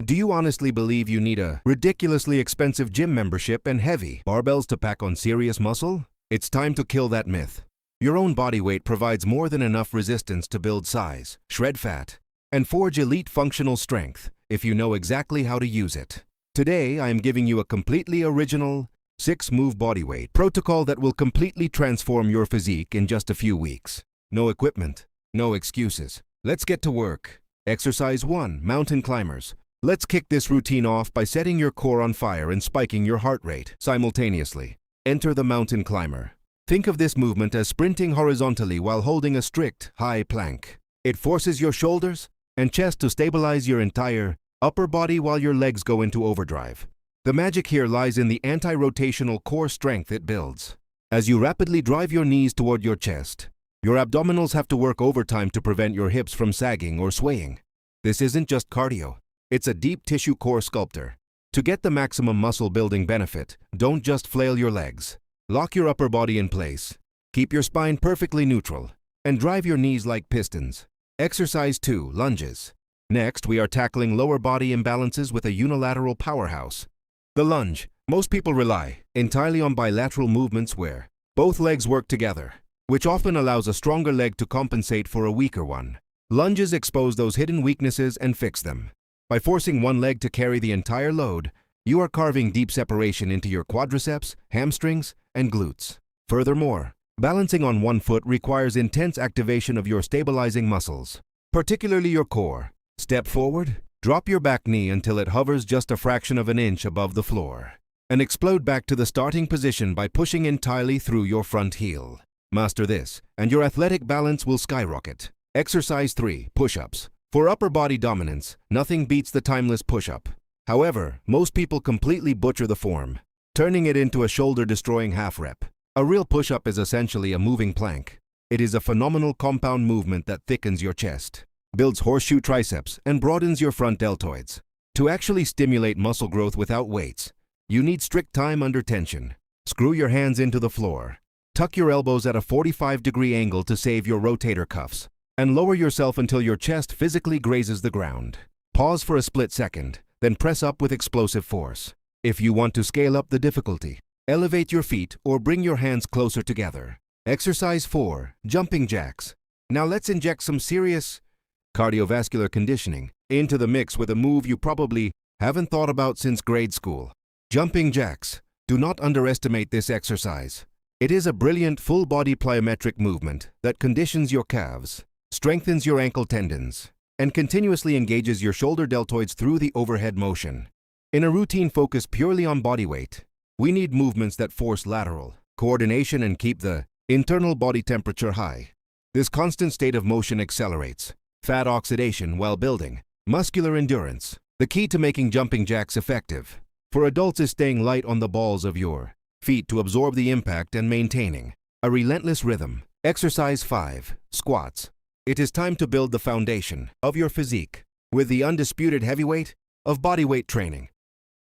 Do you honestly believe you need a ridiculously expensive gym membership and heavy barbells to pack on serious muscle? It's time to kill that myth. Your own body weight provides more than enough resistance to build size, shred fat, and forge elite functional strength if you know exactly how to use it. Today, I am giving you a completely original 6-move bodyweight protocol that will completely transform your physique in just a few weeks. No equipment, no excuses. Let's get to work. Exercise 1, mountain climbers. Let's kick this routine off by setting your core on fire and spiking your heart rate simultaneously. Enter the mountain climber. Think of this movement as sprinting horizontally while holding a strict, high plank. It forces your shoulders and chest to stabilize your entire upper body while your legs go into overdrive. The magic here lies in the anti-rotational core strength it builds. As you rapidly drive your knees toward your chest, your abdominals have to work overtime to prevent your hips from sagging or swaying. This isn't just cardio, it's a deep tissue core sculptor. To get the maximum muscle building benefit, don't just flail your legs. Lock your upper body in place, keep your spine perfectly neutral, and drive your knees like pistons. Exercise 2, lunges. Next, we are tackling lower body imbalances with a unilateral powerhouse. The lunge. Most people rely entirely on bilateral movements where both legs work together, which often allows a stronger leg to compensate for a weaker one. Lunges expose those hidden weaknesses and fix them. By forcing one leg to carry the entire load, you are carving deep separation into your quadriceps, hamstrings, and glutes. Furthermore, balancing on one foot requires intense activation of your stabilizing muscles, particularly your core. Step forward, drop your back knee until it hovers just a fraction of an inch above the floor, and explode back to the starting position by pushing entirely through your front heel. Master this, and your athletic balance will skyrocket. Exercise 3, push-ups. For upper body dominance, nothing beats the timeless push-up. However, most people completely butcher the form, turning it into a shoulder-destroying half-rep. A real push-up is essentially a moving plank. It is a phenomenal compound movement that thickens your chest, builds horseshoe triceps, and broadens your front deltoids. To actually stimulate muscle growth without weights, you need strict time under tension. Screw your hands into the floor. Tuck your elbows at a 45-degree angle to save your rotator cuffs, and lower yourself until your chest physically grazes the ground. Pause for a split second, then press up with explosive force. If you want to scale up the difficulty, elevate your feet or bring your hands closer together. Exercise 4, jumping jacks. Now let's inject some serious cardiovascular conditioning into the mix with a move you probably haven't thought about since grade school. Jumping jacks. Do not underestimate this exercise. It is a brilliant full-body plyometric movement that conditions your calves, strengthens your ankle tendons, and continuously engages your shoulder deltoids through the overhead motion. In a routine focused purely on body weight, we need movements that force lateral coordination and keep the internal body temperature high. This constant state of motion accelerates fat oxidation while building muscular endurance. The key to making jumping jacks effective for adults is staying light on the balls of your feet to absorb the impact and maintaining a relentless rhythm. Exercise 5, squats. It is time to build the foundation of your physique with the undisputed heavyweight of bodyweight training.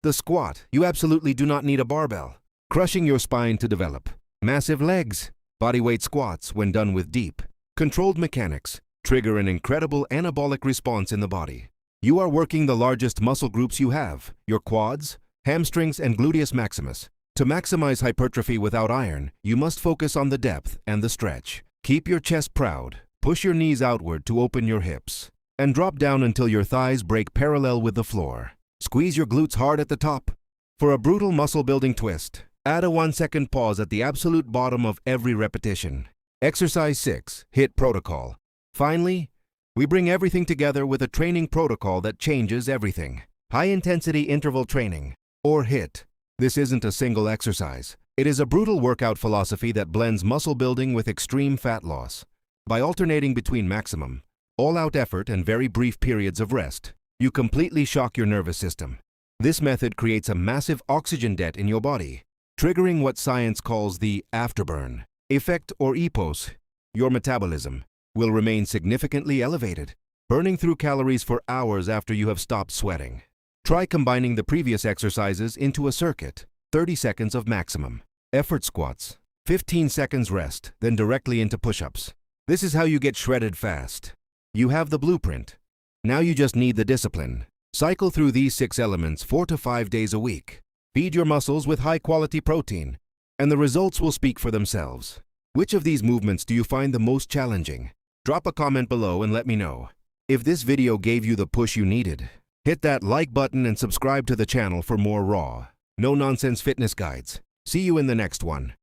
The squat. You absolutely do not need a barbell, crushing your spine to develop massive legs. Bodyweight squats, when done with deep, controlled mechanics, trigger an incredible anabolic response in the body. You are working the largest muscle groups you have, your quads, hamstrings, and gluteus maximus. To maximize hypertrophy without iron, you must focus on the depth and the stretch. Keep your chest proud, push your knees outward to open your hips, and drop down until your thighs break parallel with the floor. Squeeze your glutes hard at the top. For a brutal muscle-building twist, add a 1-second pause at the absolute bottom of every repetition. Exercise 6, HIIT Protocol. Finally, we bring everything together with a training protocol that changes everything. High-intensity interval training, or HIIT. This isn't a single exercise. It is a brutal workout philosophy that blends muscle building with extreme fat loss. By alternating between maximum, all-out effort and very brief periods of rest, you completely shock your nervous system. This method creates a massive oxygen debt in your body, triggering what science calls the Afterburn Effect or EPOS. Your metabolism will remain significantly elevated, burning through calories for hours after you have stopped sweating. Try combining the previous exercises into a circuit. 30 seconds of maximum effort squats, 15 seconds rest, then directly into push-ups. This is how you get shredded fast. You have the blueprint. Now you just need the discipline. Cycle through these 6 elements 4 to 5 days a week. Feed your muscles with high-quality protein, and the results will speak for themselves. Which of these movements do you find the most challenging? Drop a comment below and let me know. If this video gave you the push you needed, hit that like button and subscribe to the channel for more raw, no-nonsense fitness guides. See you in the next one.